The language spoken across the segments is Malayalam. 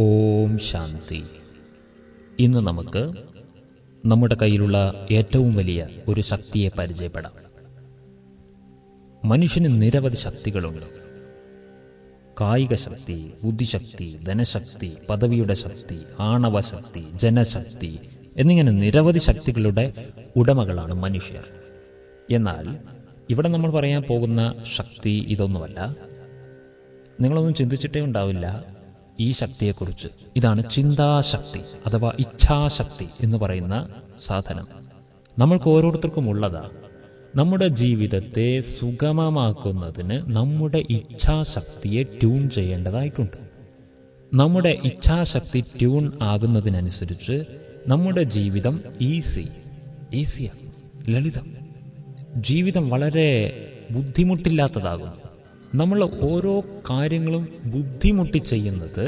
ഓം ശാന്തി. ഇന്ന് നമുക്ക് നമ്മുടെ കയ്യിലുള്ള ഏറ്റവും വലിയ ഒരു ശക്തിയെ പരിചയപ്പെടാം. മനുഷ്യന് നിരവധി ശക്തികളുണ്ട്. കായിക ശക്തി, ബുദ്ധിശക്തി, ധനശക്തി, പദവിയുടെ ശക്തി, ആണവശക്തി, ജനശക്തി എന്നിങ്ങനെ നിരവധി ശക്തികളുടെ ഉടമകളാണ് മനുഷ്യർ. എന്നാൽ ഇവിടെ നമ്മൾ പറയാൻ പോകുന്ന ശക്തി ഇതൊന്നുമല്ല. നിങ്ങളൊന്നും ചിന്തിച്ചിട്ടേ ഉണ്ടാവില്ല ഈ ശക്തിയെക്കുറിച്ച്. ഇതാണ് ചിന്താശക്തി അഥവാ ഇച്ഛാശക്തി എന്ന് പറയുന്ന സാധനം. നമ്മൾക്ക് ഓരോരുത്തർക്കും ഉള്ളതാ. നമ്മുടെ ജീവിതത്തെ സുഗമമാക്കുന്നതിന് നമ്മുടെ ഇച്ഛാശക്തിയെ ട്യൂൺ ചെയ്യേണ്ടതായിട്ടുണ്ട്. നമ്മുടെ ഇച്ഛാശക്തി ട്യൂൺ ആകുന്നതിനനുസരിച്ച് നമ്മുടെ ജീവിതം ഈസിയാണ്, ലളിതം. ജീവിതം വളരെ ബുദ്ധിമുട്ടില്ലാത്തതാകുന്നു. നമ്മൾ ഓരോ കാര്യങ്ങളും ബുദ്ധിമുട്ടി ചെയ്യുന്നത്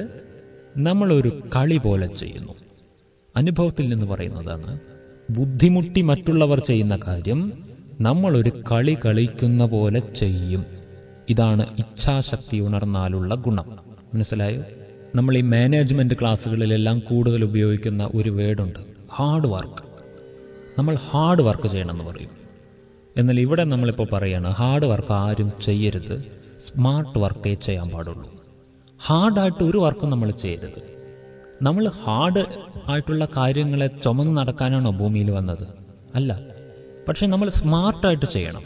നമ്മളൊരു കളി പോലെ ചെയ്യുന്നു. അനുഭവത്തിൽ നിന്ന് പറയുന്നതാണ്. ബുദ്ധിമുട്ടി മറ്റുള്ളവർ ചെയ്യുന്ന കാര്യം നമ്മളൊരു കളി കളിക്കുന്ന പോലെ ചെയ്യും. ഇതാണ് ഇച്ഛാശക്തി ഉണർന്നാലുള്ള ഗുണം. മനസ്സിലായോ? നമ്മൾ ഈ മാനേജ്മെന്റ് ക്ലാസ്സുകളിലെല്ലാം കൂടുതൽ ഉപയോഗിക്കുന്ന ഒരു വേർഡുണ്ട്, ഹാർഡ് വർക്ക്. നമ്മൾ ഹാർഡ് വർക്ക് ചെയ്യണമെന്ന് പറയും. എന്നാൽ ഇവിടെ നമ്മളിപ്പോൾ പറയാണ് ഹാർഡ് വർക്ക് ആരും ചെയ്യരുത്, സ്മാർട്ട് വർക്കേ ചെയ്യാൻ പാടുള്ളൂ. ഹാർഡായിട്ട് ഒരു വർക്കും നമ്മൾ ചെയ്യരുത്. നമ്മൾ ഹാർഡ് ആയിട്ടുള്ള കാര്യങ്ങളെ ചുമന്ന് നടക്കാനാണോ ഭൂമിയിൽ വന്നത്? അല്ല. പക്ഷെ നമ്മൾ സ്മാർട്ടായിട്ട് ചെയ്യണം.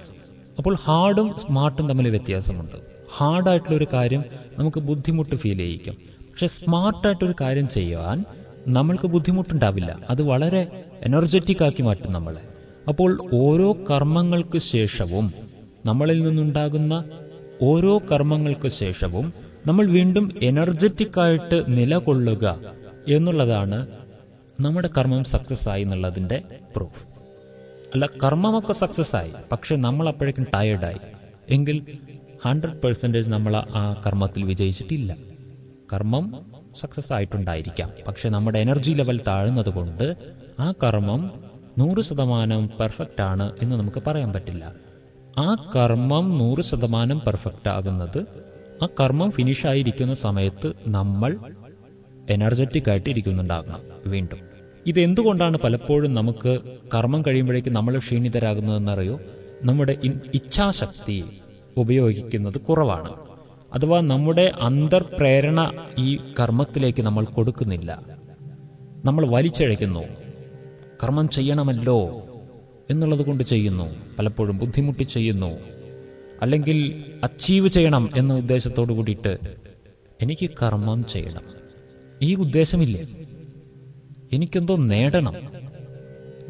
അപ്പോൾ ഹാർഡും സ്മാർട്ടും തമ്മിൽ വ്യത്യാസമുണ്ട്. ഹാർഡായിട്ടുള്ളൊരു കാര്യം നമുക്ക് ബുദ്ധിമുട്ട് ഫീൽ ചെയ്യിക്കും. പക്ഷെ സ്മാർട്ടായിട്ടൊരു കാര്യം ചെയ്യാൻ നമ്മൾക്ക് ബുദ്ധിമുട്ടുണ്ടാവില്ല. അത് വളരെ എനർജറ്റിക് ആക്കി മാറ്റും നമ്മളെ. അപ്പോൾ ഓരോ കർമ്മങ്ങൾക്ക് ശേഷവും നമ്മളിൽ നിന്നുണ്ടാകുന്ന ഓരോ കർമ്മങ്ങൾക്ക് ശേഷവും നമ്മൾ വീണ്ടും എനർജറ്റിക് ആയിട്ട് നിലകൊള്ളുക എന്നുള്ളതാണ് നമ്മുടെ കർമ്മം സക്സസ് ആയി എന്നുള്ളതിൻ്റെ പ്രൂഫ്. അല്ല, കർമ്മമൊക്കെ സക്സസ് ആയി, പക്ഷെ നമ്മൾ അപ്പോഴേക്കും ടയേർഡായി എങ്കിൽ 100% നമ്മൾ ആ കർമ്മത്തിൽ വിജയിച്ചിട്ടില്ല. കർമ്മം സക്സസ് ആയിട്ടുണ്ടായിരിക്കാം, പക്ഷെ നമ്മുടെ എനർജി ലെവൽ താഴ്ന്നത് കൊണ്ട് ആ കർമ്മം 100% പെർഫെക്റ്റ് ആണ് എന്ന് നമുക്ക് പറയാൻ പറ്റില്ല. ആ കർമ്മം 100% പെർഫെക്റ്റ് ആകുന്നത് ആ കർമ്മം ഫിനിഷായിരിക്കുന്ന സമയത്ത് നമ്മൾ എനർജറ്റിക് ആയിട്ട് ഇരിക്കുന്നുണ്ടാകണം. വീണ്ടും ഇതെന്തുകൊണ്ടാണ് പലപ്പോഴും നമുക്ക് കർമ്മം കഴിയുമ്പോഴേക്കും നമ്മൾ ക്ഷീണിതരാകുന്നതെന്നറിയോ? നമ്മുടെ ഇച്ഛാശക്തി ഉപയോഗിക്കുന്നത് കുറവാണ്. അഥവാ നമ്മുടെ അന്തർപ്രേരണ ഈ കർമ്മത്തിലേക്ക് നമ്മൾ കൊടുക്കുന്നില്ല. നമ്മൾ വലിച്ചഴയ്ക്കുന്നു. കർമ്മം ചെയ്യണമല്ലോ എന്നുള്ളത് കൊണ്ട് ചെയ്യുന്നു, പലപ്പോഴും ബുദ്ധിമുട്ടി ചെയ്യുന്നു. അല്ലെങ്കിൽ അച്ചീവ് ചെയ്യണം എന്ന ഉദ്ദേശത്തോടു കൂടിയിട്ട് എനിക്ക് കർമ്മം ചെയ്യണം, ഈ ഉദ്ദേശമില്ലേ. എനിക്കെന്തോ നേടണം,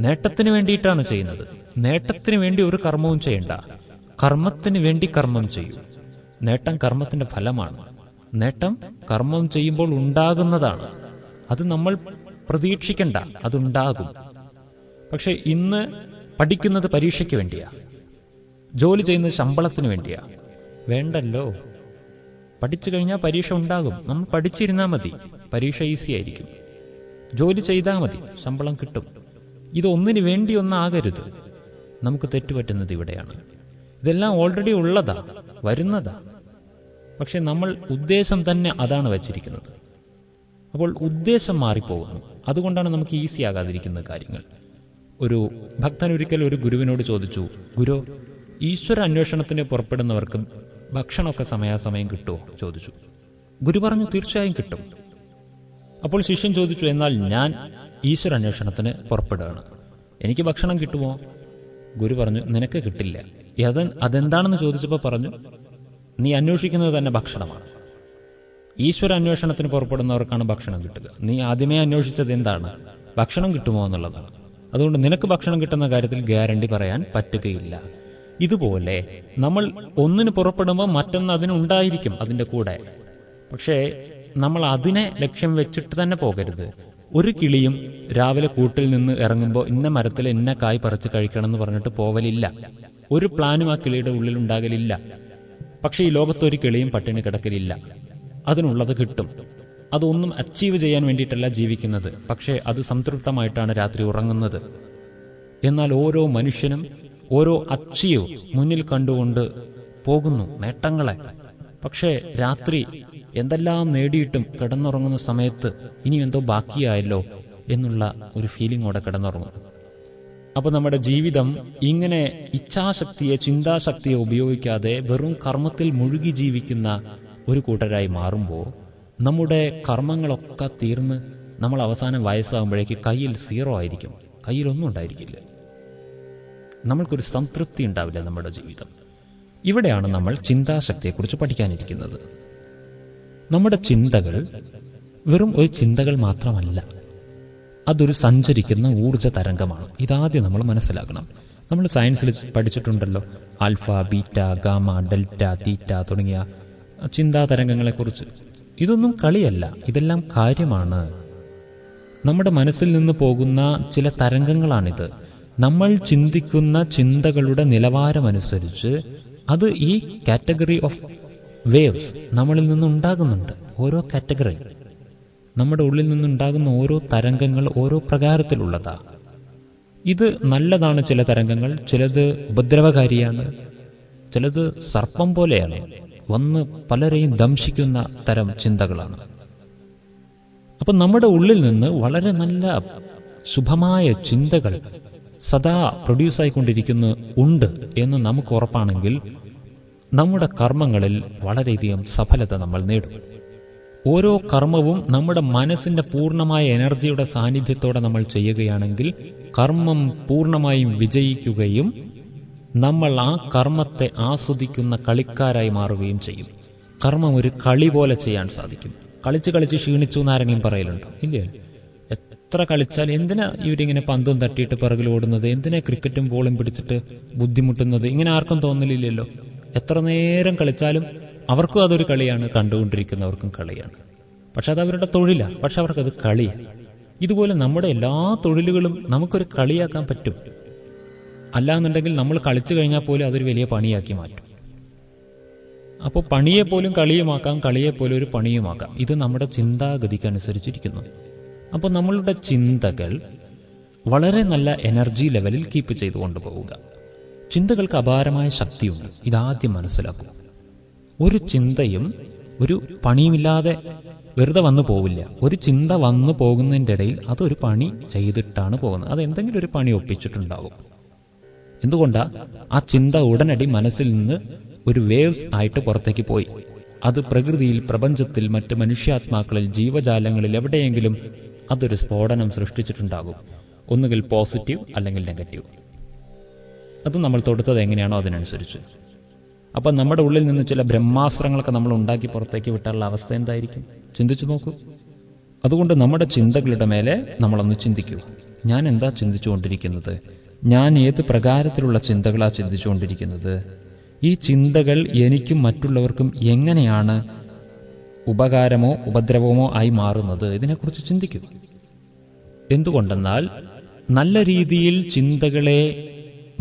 നേട്ടത്തിന് വേണ്ടിയിട്ടാണ് ചെയ്യുന്നത്. നേട്ടത്തിന് വേണ്ടി ഒരു കർമ്മവും ചെയ്യണ്ട, കർമ്മത്തിന് വേണ്ടി കർമ്മം ചെയ്യൂ. നേട്ടം കർമ്മത്തിന്റെ ഫലമാണ്. നേട്ടം കർമ്മം ചെയ്യുമ്പോൾ ഉണ്ടാകുന്നതാണ്. അത് നമ്മൾ പ്രതീക്ഷിക്കണ്ട, അതുണ്ടാകും. പക്ഷെ ഇന്ന് പഠിക്കുന്നത് പരീക്ഷയ്ക്ക് വേണ്ടിയാ, ജോലി ചെയ്യുന്നത് ശമ്പളത്തിന് വേണ്ടിയാ. വേണ്ടല്ലോ. പഠിച്ചു കഴിഞ്ഞാൽ പരീക്ഷ ഉണ്ടാകും. നമ്മൾ പഠിച്ചിരുന്നാൽ മതി, പരീക്ഷ ഈസി ആയിരിക്കും. ജോലി ചെയ്താൽ മതി, ശമ്പളം കിട്ടും. ഇതൊന്നിനു വേണ്ടി ഒന്നാകരുത്. നമുക്ക് തെറ്റുപറ്റുന്നത് ഇവിടെയാണ്. ഇതെല്ലാം ഓൾറെഡി ഉള്ളതാ, വരുന്നതാ. പക്ഷെ നമ്മൾ ഉദ്ദേശം തന്നെ അതാണ് വച്ചിരിക്കുന്നത്. അപ്പോൾ ഉദ്ദേശം മാറിപ്പോകുന്നു. അതുകൊണ്ടാണ് നമുക്ക് ഈസി ആകാതിരിക്കുന്ന കാര്യങ്ങൾ. ഒരു ഭക്തൻ ഒരിക്കൽ ഒരു ഗുരുവിനോട് ചോദിച്ചു, ഗുരു, ഈശ്വര അന്വേഷണത്തിന് പുറപ്പെടുന്നവർക്ക് ഭക്ഷണമൊക്കെ സമയാസമയം കിട്ടുമോ ചോദിച്ചു. ഗുരു പറഞ്ഞു, തീർച്ചയായും കിട്ടും. അപ്പോൾ ശിഷ്യൻ ചോദിച്ചു, എന്നാൽ ഞാൻ ഈശ്വര അന്വേഷണത്തിന് പുറപ്പെടുകയാണ്, എനിക്ക് ഭക്ഷണം കിട്ടുമോ? ഗുരു പറഞ്ഞു, നിനക്ക് കിട്ടില്ല. അതെന്താണെന്ന് ചോദിച്ചപ്പോൾ പറഞ്ഞു, നീ അന്വേഷിക്കുന്നത് തന്നെ ഭക്ഷണമാണ്. ഈശ്വര അന്വേഷണത്തിന് പുറപ്പെടുന്നവർക്കാണ് ഭക്ഷണം കിട്ടുക. നീ ആദ്യമേ അന്വേഷിച്ചത് എന്താണ്? ഭക്ഷണം കിട്ടുമോ എന്നുള്ളതാണ്. അതുകൊണ്ട് നിനക്ക് ഭക്ഷണം കിട്ടുന്ന കാര്യത്തിൽ ഗ്യാരണ്ടി പറയാൻ പറ്റുകയില്ല. ഇതുപോലെ നമ്മൾ ഒന്നിന് പുറപ്പെടുമ്പോൾ മറ്റൊന്ന് അതിനുണ്ടായിരിക്കും അതിൻ്റെ കൂടെ. പക്ഷേ നമ്മൾ അതിനെ ലക്ഷ്യം വെച്ചിട്ട് തന്നെ പോകരുത്. ഒരു കിളിയും രാവിലെ കൂട്ടിൽ നിന്ന് ഇറങ്ങുമ്പോൾ ഇന്ന മരത്തിൽ ഇന്ന കായ് പറിച്ച് കഴിക്കണം എന്ന് പറഞ്ഞിട്ട് പോവലില്ല. ഒരു പ്ലാനും ആ കിളിയുടെ ഉള്ളിൽ ഉണ്ടാകലില്ല. പക്ഷെ ഈ ലോകത്തൊരു കിളിയും പട്ടിണി കിടക്കലില്ല. അതിനുള്ളത് കിട്ടും. അതൊന്നും അച്ചീവ് ചെയ്യാൻ വേണ്ടിയിട്ടല്ല ജീവിക്കുന്നത്, പക്ഷേ അത് സംതൃപ്തമായിട്ടാണ് രാത്രി ഉറങ്ങുന്നത്. എന്നാൽ ഓരോ മനുഷ്യനും ഓരോ അച്ചീവ് മുന്നിൽ കണ്ടുകൊണ്ട് പോകുന്നു, നേട്ടങ്ങളെ. പക്ഷേ രാത്രി എന്തെല്ലാം നേടിയിട്ടും കിടന്നുറങ്ങുന്ന സമയത്ത് ഇനി എന്തോ ബാക്കിയായല്ലോ എന്നുള്ള ഒരു ഫീലിങ്ങോടെ കിടന്നുറങ്ങും. അപ്പോൾ നമ്മുടെ ജീവിതം ഇങ്ങനെ ഇച്ഛാശക്തിയെ, ചിന്താശക്തിയെ ഉപയോഗിക്കാതെ വെറും കർമ്മത്തിൽ മുഴുകി ജീവിക്കുന്ന ഒരു കൂട്ടരായി മാറുമ്പോൾ നമ്മുടെ കർമ്മങ്ങളൊക്കെ തീർന്ന് നമ്മൾ അവസാനം വയസ്സാകുമ്പോഴേക്ക് കയ്യിൽ 0 ആയിരിക്കും, കയ്യിലൊന്നും ഉണ്ടായിരിക്കില്ല. നമ്മൾക്കൊരു സംതൃപ്തി ഉണ്ടാവില്ല നമ്മുടെ ജീവിതം. ഇവിടെയാണ് നമ്മൾ ചിന്താശക്തിയെക്കുറിച്ച് പഠിക്കാനിരിക്കുന്നത്. നമ്മുടെ ചിന്തകൾ വെറും ഒരു ചിന്തകൾ മാത്രമല്ല, അതൊരു സഞ്ചരിക്കുന്ന ഊർജ തരംഗമാണ്. ഇതാദ്യം നമ്മൾ മനസ്സിലാക്കണം. നമ്മൾ സയൻസിൽ പഠിച്ചിട്ടുണ്ടല്ലോ, ആൽഫ, ബീറ്റ, ഗാമ, ഡെൽറ്റ, തീറ്റ തുടങ്ങിയ ചിന്താ തരംഗങ്ങളെക്കുറിച്ച്. ഇതൊന്നും കളിയല്ല, ഇതെല്ലാം കാര്യമാണ്. നമ്മുടെ മനസ്സിൽ നിന്ന് പോകുന്ന ചില തരംഗങ്ങളാണിത്. നമ്മൾ ചിന്തിക്കുന്ന ചിന്തകളുടെ നിലവാരമനുസരിച്ച് അത് ഈ കാറ്റഗറി ഓഫ് വേവ്സ് നമ്മളിൽ നിന്നുണ്ടാകുന്നുണ്ട്. ഓരോ കാറ്റഗറി, നമ്മുടെ ഉള്ളിൽ നിന്നുണ്ടാകുന്ന ഓരോ തരംഗങ്ങൾ ഓരോ പ്രകാരത്തിലുള്ളതാ. ഇത് നല്ലതാണ്. ചില തരംഗങ്ങൾ, ചിലത് ഉപദ്രവകാരിയാണ്, ചിലത് സർപ്പം പോലെയാണ്, വന്ന് പലരെയും ദംശിക്കുന്ന തരം ചിന്തകളാണ്. അപ്പം നമ്മുടെ ഉള്ളിൽ നിന്ന് വളരെ നല്ല ശുഭമായ ചിന്തകൾ സദാ പ്രൊഡ്യൂസായിക്കൊണ്ടിരിക്കുന്നു ഉണ്ട് എന്ന് നമുക്ക് ഉറപ്പാണെങ്കിൽ നമ്മുടെ കർമ്മങ്ങളിൽ വളരെയധികം സഫലത നമ്മൾ നേടും. ഓരോ കർമ്മവും നമ്മുടെ മനസ്സിന്റെ പൂർണ്ണമായ എനർജിയുടെ സാന്നിധ്യത്തോടെ നമ്മൾ ചെയ്യുകയാണെങ്കിൽ കർമ്മം പൂർണ്ണമായും വിജയിക്കുകയും നമ്മൾ ആ കർമ്മത്തെ ആസ്വദിക്കുന്ന കളിക്കാരായി മാറുകയും ചെയ്യും. കർമ്മം ഒരു കളി പോലെ ചെയ്യാൻ സാധിക്കും. കളിച്ച് കളിച്ച് ക്ഷീണിച്ചു എന്ന് ആരെങ്കിലും പറയലുണ്ടോ? ഇല്ല. എത്ര കളിച്ചാൽ എന്തിനാ ഇവരിങ്ങനെ പന്തും തട്ടിയിട്ട് പിറകിൽ ഓടുന്നത്, എന്തിനാ ക്രിക്കറ്റും ബോളും പിടിച്ചിട്ട് ബുദ്ധിമുട്ടുന്നത്, ഇങ്ങനെ ആർക്കും തോന്നലില്ലല്ലോ. എത്ര നേരം കളിച്ചാലും അവർക്കും അതൊരു കളിയാണ്, കണ്ടുകൊണ്ടിരിക്കുന്നവർക്കും കളിയാണ്. പക്ഷെ അത് അവരുടെ തൊഴിലാണ്, പക്ഷെ അവർക്കത് കളിയാണ്. ഇതുപോലെ നമ്മുടെ എല്ലാ തൊഴിലുകളും നമുക്കൊരു കളിയാക്കാൻ പറ്റും. അല്ലാന്നുണ്ടെങ്കിൽ നമ്മൾ കളിച്ചു കഴിഞ്ഞാൽ പോലും അതൊരു വലിയ പണിയാക്കി മാറ്റും. അപ്പോൾ പണിയെപ്പോലും കളിയുമാക്കാം, കളിയെപ്പോലും ഒരു പണിയുമാക്കാം. ഇത് നമ്മുടെ ചിന്താഗതിക്കനുസരിച്ചിരിക്കുന്നു. അപ്പോൾ നമ്മളുടെ ചിന്തകൾ വളരെ നല്ല എനർജി ലെവലിൽ കീപ്പ് ചെയ്തു കൊണ്ടുപോവുക. ചിന്തകൾക്ക് അപാരമായ ശക്തിയുണ്ട്, ഇതാദ്യം മനസ്സിലാക്കുക. ഒരു ചിന്തയും ഒരു പണിയുമില്ലാതെ വെറുതെ വന്നു പോവില്ല. ഒരു ചിന്ത വന്നു പോകുന്നതിൻ്റെ ഇടയിൽ അതൊരു പണി ചെയ്തിട്ടാണ് പോകുന്നത്. അത് എന്തെങ്കിലും ഒരു പണി ഒപ്പിച്ചിട്ടുണ്ടാകും. എന്തുകൊണ്ടാണ്? ആ ചിന്ത ഉടനടി മനസ്സിൽ നിന്ന് ഒരു വേവ്സ് ആയിട്ട് പുറത്തേക്ക് പോയി. അത് പ്രകൃതിയിൽ, പ്രപഞ്ചത്തിൽ, മറ്റ് മനുഷ്യാത്മാക്കളിൽ, ജീവജാലങ്ങളിൽ എവിടെയെങ്കിലും അതൊരു സ്ഫോടനം സൃഷ്ടിച്ചിട്ടുണ്ടാകും. ഒന്നുകിൽ പോസിറ്റീവ് അല്ലെങ്കിൽ നെഗറ്റീവ്. അത് നമ്മൾ തൊടുത്തത് എങ്ങനെയാണോ അതിനനുസരിച്ച്. അപ്പം നമ്മുടെ ഉള്ളിൽ നിന്ന് ചില ബ്രഹ്മാസ്ത്രങ്ങളൊക്കെ നമ്മൾ ഉണ്ടാക്കി പുറത്തേക്ക് വിട്ടാലുള്ള അവസ്ഥ എന്തായിരിക്കും? ചിന്തിച്ചു നോക്കൂ. അതുകൊണ്ട് നമ്മുടെ ചിന്തകളുടെ മേലെ നമ്മളൊന്ന് ചിന്തിക്കൂ. ഞാൻ എന്താ ചിന്തിച്ചുകൊണ്ടിരിക്കുന്നത്? ഞാൻ ഏത് പ്രകാരത്തിലുള്ള ചിന്തകളാണ് ചിന്തിച്ചുകൊണ്ടിരിക്കുന്നത്? ഈ ചിന്തകൾ എനിക്കും മറ്റുള്ളവർക്കും എങ്ങനെയാണ് ഉപകാരമോ ഉപദ്രവമോ ആയി മാറുന്നത്? ഇതിനെക്കുറിച്ച് ചിന്തിക്കൂ. എന്തുകൊണ്ടെന്നാൽ നല്ല രീതിയിൽ ചിന്തകളെ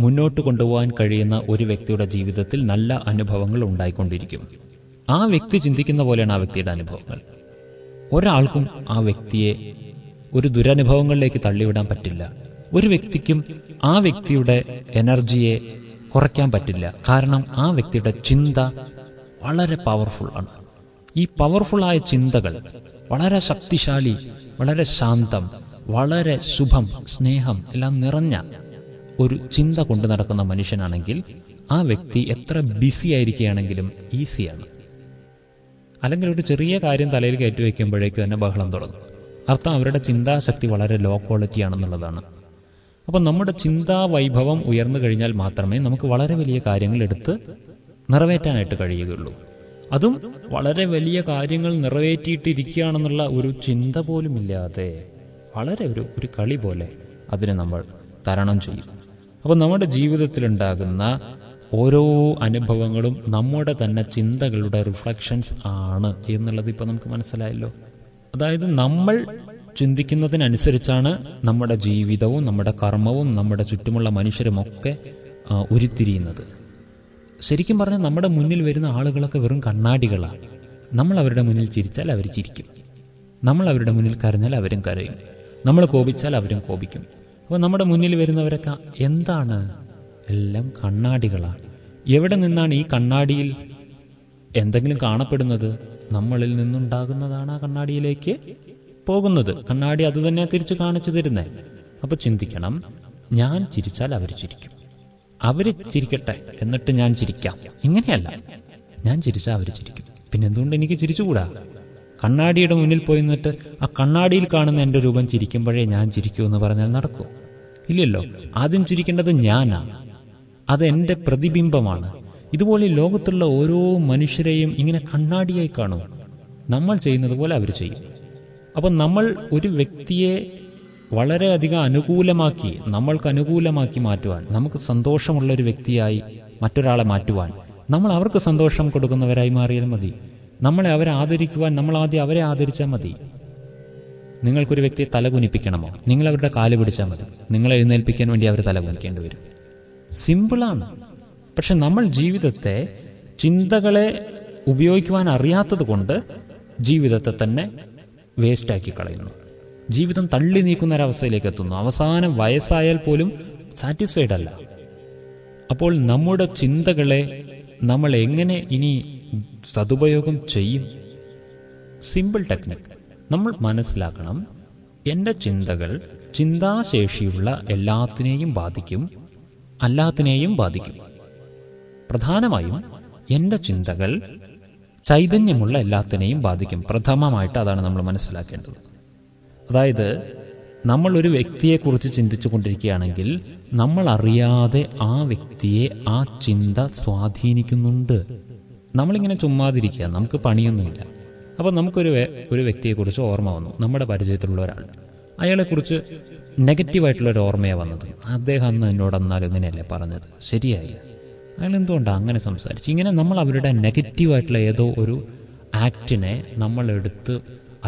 മുന്നോട്ട് കൊണ്ടുപോകാൻ കഴിയുന്ന ഒരു വ്യക്തിയുടെ ജീവിതത്തിൽ നല്ല അനുഭവങ്ങൾ ഉണ്ടായിക്കൊണ്ടിരിക്കും. ആ വ്യക്തി ചിന്തിക്കുന്ന പോലെയാണ് ആ വ്യക്തിയുടെ അനുഭവങ്ങൾ. ഒരാൾക്കും ആ വ്യക്തിയെ ഒരു ദുരനുഭവങ്ങളിലേക്ക് തള്ളിവിടാൻ പറ്റില്ല. ഒരു വ്യക്തിക്കും ആ വ്യക്തിയുടെ എനർജിയെ കുറയ്ക്കാൻ പറ്റില്ല. കാരണം ആ വ്യക്തിയുടെ ചിന്ത വളരെ പവർഫുൾ ആണ്. ഈ പവർഫുള്ളായ ചിന്തകൾ വളരെ ശക്തിശാലി, വളരെ ശാന്തം, വളരെ ശുഭം, സ്നേഹം എല്ലാം നിറഞ്ഞ ഒരു ചിന്ത കൊണ്ടു നടക്കുന്ന മനുഷ്യനാണെങ്കിൽ ആ വ്യക്തി എത്ര ബിസി ആയിരിക്കുകയാണെങ്കിലും ഈസിയാണ്. അല്ലെങ്കിൽ ഒരു ചെറിയ കാര്യം തലയിൽ കയറ്റി വയ്ക്കുമ്പോഴേക്ക് തന്നെ ബഹളം തുടങ്ങും. അർത്ഥം അവരുടെ ചിന്താശക്തി വളരെ ലോ ക്വാളിറ്റി ആണെന്നുള്ളതാണ്. അപ്പം നമ്മുടെ ചിന്താ വൈഭവം ഉയർന്നു കഴിഞ്ഞാൽ മാത്രമേ നമുക്ക് വളരെ വലിയ കാര്യങ്ങൾ എടുത്ത് നിറവേറ്റാനായിട്ട് കഴിയുകയുള്ളൂ. അതും വളരെ വലിയ കാര്യങ്ങൾ നിറവേറ്റിയിട്ടിരിക്കുകയാണെന്നുള്ള ഒരു ചിന്ത പോലുമില്ലാതെ വളരെ ഒരു കളി പോലെ അതിനെ നമ്മൾ തരണം ചെയ്യും. അപ്പം നമ്മുടെ ജീവിതത്തിലുണ്ടാകുന്ന ഓരോ അനുഭവങ്ങളും നമ്മുടെ തന്നെ ചിന്തകളുടെ റിഫ്ലക്ഷൻസ് ആണ് എന്നുള്ളത് ഇപ്പോൾ നമുക്ക് മനസ്സിലായല്ലോ. അതായത് നമ്മൾ ചിന്തിക്കുന്നതിനനുസരിച്ചാണ് നമ്മുടെ ജീവിതവും നമ്മുടെ കർമ്മവും നമ്മുടെ ചുറ്റുമുള്ള മനുഷ്യരുമൊക്കെ ഉരുത്തിരിയുന്നത്. ശരിക്കും പറഞ്ഞാൽ നമ്മുടെ മുന്നിൽ വരുന്ന ആളുകളൊക്കെ വെറും കണ്ണാടികളാണ്. നമ്മൾ അവരുടെ മുന്നിൽ ചിരിച്ചാൽ അവർ ചിരിക്കും, നമ്മൾ അവരുടെ മുന്നിൽ കരഞ്ഞാൽ അവരും കരയും, നമ്മൾ കോപിച്ചാൽ അവരും കോപിക്കും. അപ്പോൾ നമ്മുടെ മുന്നിൽ വരുന്നവരൊക്കെ എന്താണ്? എല്ലാം കണ്ണാടികളാണ്. എവിടെ നിന്നാണ് ഈ കണ്ണാടിയിൽ എന്തെങ്കിലും കാണപ്പെടുന്നത്? നമ്മളിൽ നിന്നുണ്ടാകുന്നതാണ് ആ കണ്ണാടിയിലേക്ക് പോകുന്നത്. കണ്ണാടി അത് തന്നെ തിരിച്ചു കാണിച്ചു തരുന്നത്. അപ്പൊ ചിന്തിക്കണം, ഞാൻ ചിരിച്ചാൽ അവർ ചിരിക്കും, അവര് ചിരിക്കട്ടെ എന്നിട്ട് ഞാൻ ചിരിക്കാം. ഇങ്ങനെയല്ല, ഞാൻ ചിരിച്ചാൽ അവർ ചിരിക്കും, പിന്നെ എന്തുകൊണ്ട് എനിക്ക് ചിരിച്ചുകൂടാ? കണ്ണാടിയുടെ മുന്നിൽ പോയി നിന്നിട്ട് ആ കണ്ണാടിയിൽ കാണുന്ന എൻ്റെ രൂപം ചിരിക്കുമ്പോഴേ ഞാൻ ചിരിക്കൂ എന്ന് പറഞ്ഞാൽ നടക്കൂ? ഇല്ലല്ലോ. ആദ്യം ചിരിക്കേണ്ടത് ഞാനാണ്, അത് എൻ്റെ പ്രതിബിംബമാണ്. ഇതുപോലെ ലോകത്തുള്ള ഓരോ മനുഷ്യരെയും ഇങ്ങനെ കണ്ണാടിയായി കാണും. നമ്മൾ ചെയ്യുന്നത് പോലെ അവർ ചെയ്യും. അപ്പം നമ്മൾ ഒരു വ്യക്തിയെ വളരെയധികം അനുകൂലമാക്കി, നമ്മൾക്ക് അനുകൂലമാക്കി മാറ്റുവാൻ, നമുക്ക് സന്തോഷമുള്ളൊരു വ്യക്തിയായി മറ്റൊരാളെ മാറ്റുവാൻ നമ്മൾ അവർക്ക് സന്തോഷം കൊടുക്കുന്നവരായി മാറിയാൽ മതി. നമ്മളെ അവരെ ആദരിക്കുവാൻ നമ്മൾ ആദ്യം അവരെ ആദരിച്ചാൽ മതി. നിങ്ങൾക്കൊരു വ്യക്തിയെ തലകുനിപ്പിക്കണമോ? നിങ്ങൾ അവരുടെ കാല് പിടിച്ചാൽ മതി. നിങ്ങളെ എഴുന്നേൽപ്പിക്കാൻ വേണ്ടി അവർ തലകുനിക്കേണ്ടി വരും. സിമ്പിളാണ്. പക്ഷെ നമ്മൾ ജീവിതത്തെ, ചിന്തകളെ ഉപയോഗിക്കുവാൻ അറിയാത്തത് കൊണ്ട് ജീവിതത്തെ തന്നെ വേസ്റ്റാക്കി കളയുന്നു. ജീവിതം തള്ളി നീക്കുന്ന ഒരവസ്ഥയിലേക്ക് എത്തുന്നു. അവസാനം വയസ്സായാൽ പോലും സാറ്റിസ്ഫൈഡ് അല്ല. അപ്പോൾ നമ്മുടെ ചിന്തകളെ നമ്മൾ എങ്ങനെ ഇനി സദുപയോഗം ചെയ്യും? സിമ്പിൾ ടെക്നിക് നമ്മൾ മനസ്സിലാക്കണം. എൻ്റെ ചിന്തകൾ ചിന്താശേഷിയുള്ള എല്ലാത്തിനെയും ബാധിക്കും, അല്ലാത്തിനെയും ബാധിക്കും. പ്രധാനമായും എൻ്റെ ചിന്തകൾ ചൈതന്യമുള്ള എല്ലാത്തിനെയും ബാധിക്കും. പ്രഥമമായിട്ട് അതാണ് നമ്മൾ മനസ്സിലാക്കേണ്ടത്. അതായത് നമ്മൾ ഒരു വ്യക്തിയെക്കുറിച്ച് ചിന്തിച്ചു കൊണ്ടിരിക്കുകയാണെങ്കിൽ നമ്മൾ അറിയാതെ ആ വ്യക്തിയെ ആ ചിന്ത സ്വാധീനിക്കുന്നുണ്ട്. നമ്മളിങ്ങനെ ചുമ്മാതിരിക്കുക, നമുക്ക് പണിയൊന്നുമില്ല. അപ്പോൾ നമുക്കൊരു വ്യക്തിയെക്കുറിച്ച് ഓർമ്മ വന്നു, നമ്മുടെ പരിചയത്തിലുള്ള ഒരാൾ. അയാളെക്കുറിച്ച് നെഗറ്റീവായിട്ടുള്ളൊരു ഓർമ്മയാണ് വന്നത്. അദ്ദേഹം അന്ന് എന്നോട് എന്നാലും ഇങ്ങനെയല്ലേ പറഞ്ഞത്, ശരിയായില്ല, അയാൾ എന്തുകൊണ്ടാണ് അങ്ങനെ സംസാരിച്ച്, ഇങ്ങനെ നമ്മൾ അവരുടെ നെഗറ്റീവായിട്ടുള്ള ഏതോ ഒരു ആക്ടിനെ നമ്മൾ എടുത്ത്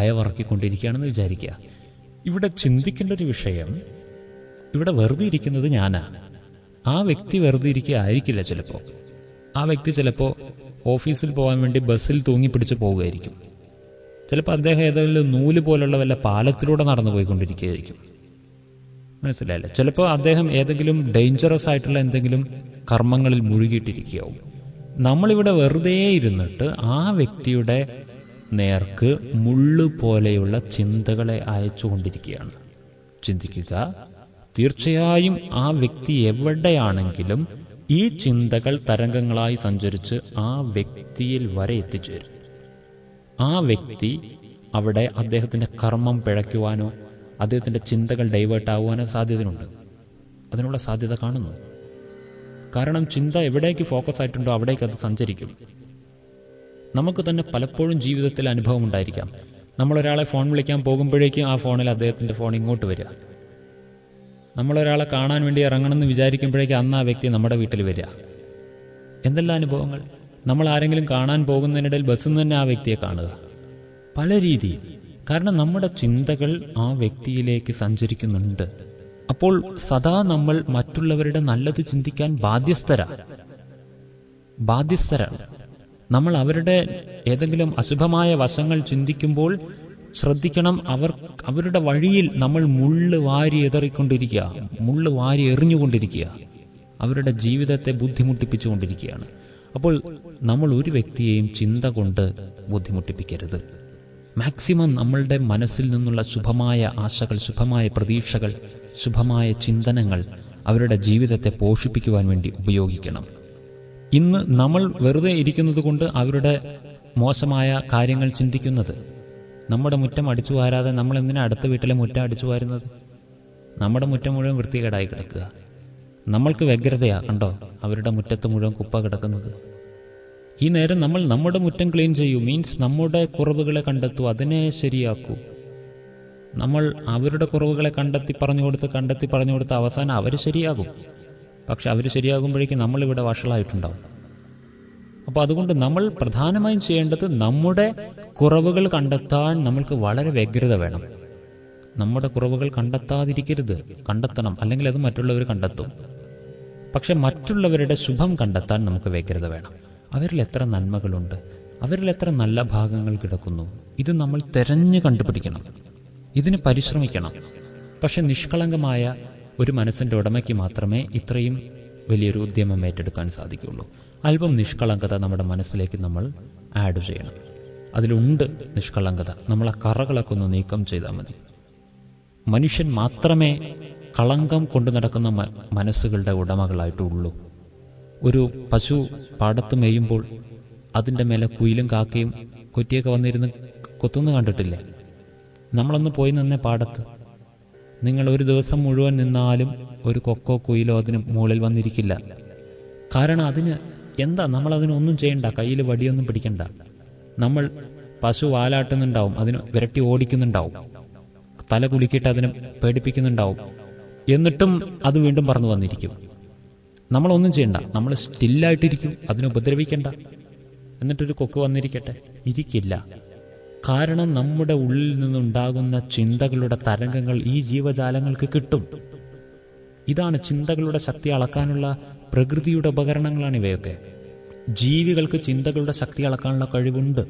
അയവിറക്കിക്കൊണ്ടിരിക്കുകയാണെന്ന് വിചാരിക്കുക. ഇവിടെ ചിന്തിക്കേണ്ട ഒരു വിഷയം, ഇവിടെ വെറുതെ ഇരിക്കുന്നത് ഞാനാണ്. ആ വ്യക്തി വെറുതെ ഇരിക്കുക ആയിരിക്കില്ല. ചിലപ്പോൾ ആ വ്യക്തി ചിലപ്പോൾ ഓഫീസിൽ പോകാൻ വേണ്ടി ബസ്സിൽ തൂങ്ങിപ്പിടിച്ച് പോവുകയായിരിക്കും. ചിലപ്പോൾ അദ്ദേഹം ഏതെങ്കിലും നൂല് പോലുള്ള വല്ല പാലത്തിലൂടെ നടന്നു പോയിക്കൊണ്ടിരിക്കുകയായിരിക്കും. മനസ്സിലായില്ലേ? ചിലപ്പോൾ അദ്ദേഹം ഏതെങ്കിലും ഡേഞ്ചറസ് ആയിട്ടുള്ള എന്തെങ്കിലും കർമ്മങ്ങളിൽ മുഴുകിയിട്ടിരിക്കുകയാവും. നമ്മളിവിടെ വെറുതെ ഇരുന്നിട്ട് ആ വ്യക്തിയുടെ നേർക്ക് മുള്ളു പോലെയുള്ള ചിന്തകളെ അയച്ചുകൊണ്ടിരിക്കുകയാണ്. ചിന്തിക്കുക, തീർച്ചയായും ആ വ്യക്തി എവിടെയാണെങ്കിലും ഈ ചിന്തകൾ തരംഗങ്ങളായി സഞ്ചരിച്ച് ആ വ്യക്തിയിൽ വരെ എത്തിച്ചേരും. ആ വ്യക്തി അവിടെ അദ്ദേഹത്തിന്റെ കർമ്മം പിഴയ്ക്കുവാനോ അദ്ദേഹത്തിന്റെ ചിന്തകൾ ഡൈവേർട്ട് ആകുവാനോ സാധ്യതയുണ്ട്. അതിനുള്ള സാധ്യത കാണുന്നു. കാരണം ചിന്ത എവിടേക്ക് ഫോക്കസ് ആയിട്ടുണ്ടോ അവിടേക്ക് അത് സഞ്ചരിക്കും. നമുക്ക് തന്നെ പലപ്പോഴും ജീവിതത്തിൽ അനുഭവം ഉണ്ടായിരിക്കാം. നമ്മളൊരാളെ ഫോൺ വിളിക്കാൻ പോകുമ്പോഴേക്കും ആ ഫോണിൽ അദ്ദേഹത്തിന്റെ ഫോൺ ഇങ്ങോട്ട് വരിക. നമ്മളൊരാളെ കാണാൻ വേണ്ടി ഇറങ്ങണമെന്ന് വിചാരിക്കുമ്പോഴേക്കും അന്ന് ആ വ്യക്തി നമ്മുടെ വീട്ടിൽ വരിക. എന്തെല്ലാം അനുഭവങ്ങൾ! നമ്മൾ ആരെങ്കിലും കാണാൻ പോകുന്നതിനിടയിൽ ബസ്സിൽ നിന്ന് തന്നെ ആ വ്യക്തിയെ കാണുക. പല രീതിയിൽ. കാരണം നമ്മുടെ ചിന്തകൾ ആ വ്യക്തിയിലേക്ക് സഞ്ചരിക്കുന്നുണ്ട്. അപ്പോൾ സദാ നമ്മൾ മറ്റുള്ളവരുടെ നല്ലത് ചിന്തിക്കാൻ ബാധ്യസ്ഥരാണ്. നമ്മൾ അവരുടെ ഏതെങ്കിലും അശുഭമായ വശങ്ങൾ ചിന്തിക്കുമ്പോൾ ശ്രദ്ധിക്കണം, അവരുടെ വഴിയിൽ നമ്മൾ മുള്ള് വാരി എറിഞ്ഞുകൊണ്ടിരിക്കുക, മുള്ള് വാരി എറിഞ്ഞുകൊണ്ടിരിക്കുക, അവരുടെ ജീവിതത്തെ ബുദ്ധിമുട്ടിപ്പിച്ചുകൊണ്ടിരിക്കുകയാണ്. അപ്പോൾ നമ്മൾ ഒരു വ്യക്തിയെയും ചിന്ത കൊണ്ട് ബുദ്ധിമുട്ടിപ്പിക്കരുത്. മാക്സിമം നമ്മളുടെ മനസ്സിൽ നിന്നുള്ള ശുഭമായ ആശകൾ, ശുഭമായ പ്രതീക്ഷകൾ, ശുഭമായ ചിന്തനങ്ങൾ അവരുടെ ജീവിതത്തെ പോഷിപ്പിക്കുവാൻ വേണ്ടി ഉപയോഗിക്കണം. ഇന്ന് നമ്മൾ വെറുതെ ഇരിക്കുന്നത് കൊണ്ട് അവരുടെ മോശമായ കാര്യങ്ങൾ ചിന്തിക്കുന്നത്. നമ്മുടെ മുറ്റം അടിച്ചു വാരാതെ നമ്മൾ എന്തിനാ അടുത്ത വീട്ടിലെ മുറ്റം അടിച്ചു വാരുന്നത്? നമ്മുടെ മുറ്റം മുഴുവൻ വൃത്തികേടായി കിടക്കുക. നമ്മൾക്ക് വ്യഗ്രതയാ, കണ്ടോ അവരുടെ മുറ്റത്ത് മുഴുവൻ കുപ്പ കിടക്കുന്നത്. ഈ നേരം നമ്മൾ നമ്മുടെ മുറ്റം ക്ലീൻ ചെയ്യൂ, മീൻസ് നമ്മുടെ കുറവുകളെ കണ്ടെത്തൂ, അതിനെ ശരിയാക്കൂ. നമ്മൾ അവരുടെ കുറവുകളെ കണ്ടെത്തി പറഞ്ഞു കൊടുത്ത് അവസാനം അവർ ശരിയാകും. പക്ഷെ അവർ ശരിയാകുമ്പോഴേക്കും നമ്മളിവിടെ വഷളായിട്ടുണ്ടാവും. അപ്പോൾ അതുകൊണ്ട് നമ്മൾ പ്രധാനമായും ചെയ്യേണ്ടത് നമ്മുടെ കുറവുകൾ കണ്ടെത്താൻ നമ്മൾക്ക് വളരെ വ്യഗ്രത വേണം. നമ്മുടെ കുറവുകൾ കണ്ടെത്താതിരിക്കരുത്, കണ്ടെത്തണം. അല്ലെങ്കിൽ അത് മറ്റുള്ളവർ കണ്ടെത്തും. പക്ഷെ മറ്റുള്ളവരുടെ ശുഭം കണ്ടെത്താൻ നമുക്ക് വ്യഗ്രത വേണം. അവരിൽ എത്ര നന്മകളുണ്ട്, അവരിൽ എത്ര നല്ല ഭാഗങ്ങൾ കിടക്കുന്നു, ഇത് നമ്മൾ തെരഞ്ഞു കണ്ടുപിടിക്കണം. ഇതിന് പരിശ്രമിക്കണം. പക്ഷെ നിഷ്കളങ്കമായ ഒരു മനസ്സിൻ്റെ ഉടമയ്ക്ക് മാത്രമേ ഇത്രയും വലിയൊരു ഉദ്യമം ഏറ്റെടുക്കാൻ സാധിക്കുകയുള്ളൂ. അല്പം നിഷ്കളങ്കത നമ്മുടെ മനസ്സിലേക്ക് നമ്മൾ ആഡ് ചെയ്യണം. അതിലുണ്ട് നിഷ്കളങ്കത. നമ്മളെ കറകളൊക്കെ ഒന്ന് നീക്കം ചെയ്താൽ മതി. മനുഷ്യൻ മാത്രമേ കളങ്കം കൊണ്ടു നടക്കുന്ന മനസ്സുകളുടെ ഉടമകളായിട്ടുള്ളൂ. ഒരു പശു പാടത്ത് മേയുമ്പോൾ അതിൻ്റെ മേലെ കുയിലും കാക്കയും കൊറ്റിയൊക്കെ വന്നിരുന്ന് കൊത്തുന്നു കണ്ടിട്ടില്ലേ? നമ്മളൊന്ന് പോയി നിന്നേ പാടത്ത്. നിങ്ങൾ ഒരു ദിവസം മുഴുവൻ നിന്നാലും ഒരു കൊക്കോ കുയിലോ അതിന് മുകളിൽ വന്നിരിക്കില്ല. കാരണം അതിന് എന്താ, നമ്മളതിനൊന്നും ചെയ്യണ്ട, കയ്യിൽ വടിയൊന്നും പിടിക്കണ്ട. നമ്മൾ പശു വാലാട്ടുന്നുണ്ടാവും, അതിന് വിരട്ടി ഓടിക്കുന്നുണ്ടാവും, തല കുലുക്കിയിട്ട് അതിനെ പേടിപ്പിക്കുന്നുണ്ടാവും. എന്നിട്ടും അത് വീണ്ടും പറന്നു വന്നിരിക്കും. നമ്മളൊന്നും ചെയ്യണ്ട, നമ്മൾ സ്റ്റില്ലായിട്ടിരിക്കും, അതിനെ ഉപദ്രവിക്കണ്ട. എന്നിട്ടൊരു കൊക്ക് വന്നിരിക്കട്ടെ, ഇരിക്കില്ല. കാരണം നമ്മുടെ ഉള്ളിൽ നിന്നുണ്ടാകുന്ന ചിന്തകളുടെ തരംഗങ്ങൾ ഈ ജീവജാലങ്ങൾക്ക് കിട്ടും. ഇതാണ് ചിന്തകളുടെ ശക്തി അളക്കാനുള്ള പ്രകൃതിയുടെ ഉപകരണങ്ങളാണ് ഇവയൊക്കെ. ജീവികൾക്ക് ചിന്തകളുടെ ശക്തി അളക്കാനുള്ള കഴിവുണ്ട്.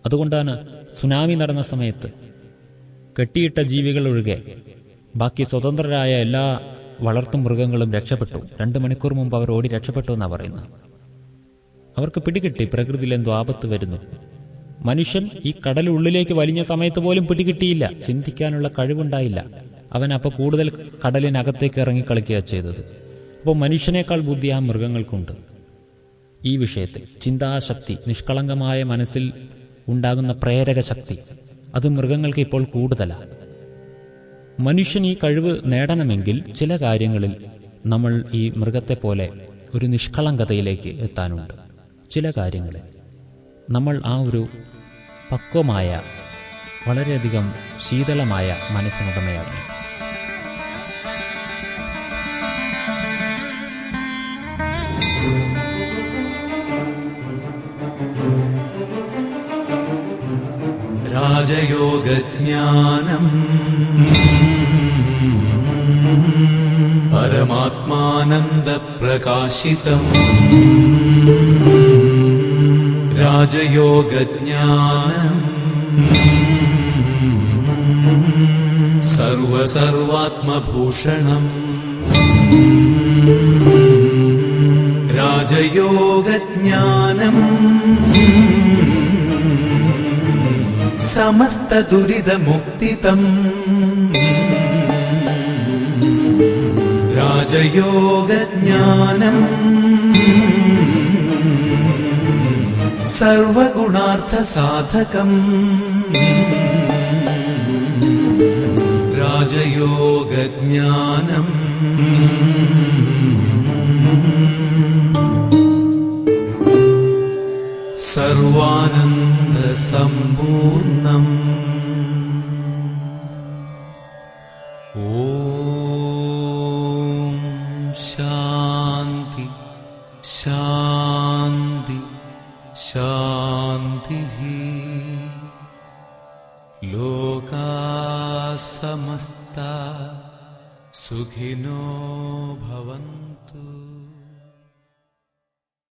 അതുകൊണ്ടാണ് സുനാമി നടന്ന സമയത്ത് കെട്ടിയിട്ട ജീവികൾ ഒഴികെ ബാക്കി സ്വതന്ത്രരായ എല്ലാ വളർത്തു മൃഗങ്ങളും രക്ഷപ്പെട്ടു. 2 മണിക്കൂർ മുമ്പ് അവർ ഓടി രക്ഷപ്പെട്ടു എന്നാണ് പറയുന്നത്. അവർക്ക് പിടികിട്ടി പ്രകൃതിയിൽ എന്തോ ആപത്ത് വരുന്നു. മനുഷ്യൻ ഈ കടലുള്ളിലേക്ക് വലിഞ്ഞ സമയത്ത് പോലും പിടികിട്ടിയില്ല, ചിന്തിക്കാനുള്ള കഴിവുണ്ടായില്ല. അവൻ അപ്പോൾ കൂടുതൽ കടലിനകത്തേക്ക് ഇറങ്ങി കളിക്കുക ചെയ്തത്. അപ്പോൾ മനുഷ്യനേക്കാൾ ബുദ്ധി ആ മൃഗങ്ങൾക്കുണ്ട് ഈ വിഷയത്തിൽ. ചിന്താശക്തി, നിഷ്കളങ്കമായ മനസ്സിൽ ഉണ്ടാകുന്ന പ്രേരക ശക്തി, അത് മൃഗങ്ങൾക്ക് ഇപ്പോൾ കൂടുതലാണ്. മനുഷ്യൻ ഈ കഴിവ് നേടണമെങ്കിൽ ചില കാര്യങ്ങളിൽ നമ്മൾ ഈ മൃഗത്തെ പോലെ ഒരു നിഷ്കളങ്കതയിലേക്ക് എത്താനുണ്ട്. ചില കാര്യങ്ങളിൽ നമ്മൾ ആ ഒരു പക്വമായ, വളരെയധികം ശീതളമായ മനസ്സിനുടമയാകണം. രാജയോഗജ്ഞാനം പരമാത്മാനന്ദപ്രകാശിതം. രാജയോഗജ്ഞാനം സർവസർവാത്മഭൂഷണം. രാജയോഗജ്ഞാനം സമസ്ത ദുരിതമുക്തിതം. രാജയോഗജ്ഞാനം സർവഗുണാർത്ഥസാധകം. രാജയോഗജ്ഞാനം സർവാനന്ദസമ്പൂർണം. ഓം ശാന്തി ശാന്തി ശാന്തി. ലോകാ സമസ്ത സുഖിനോ ഭവന്തു.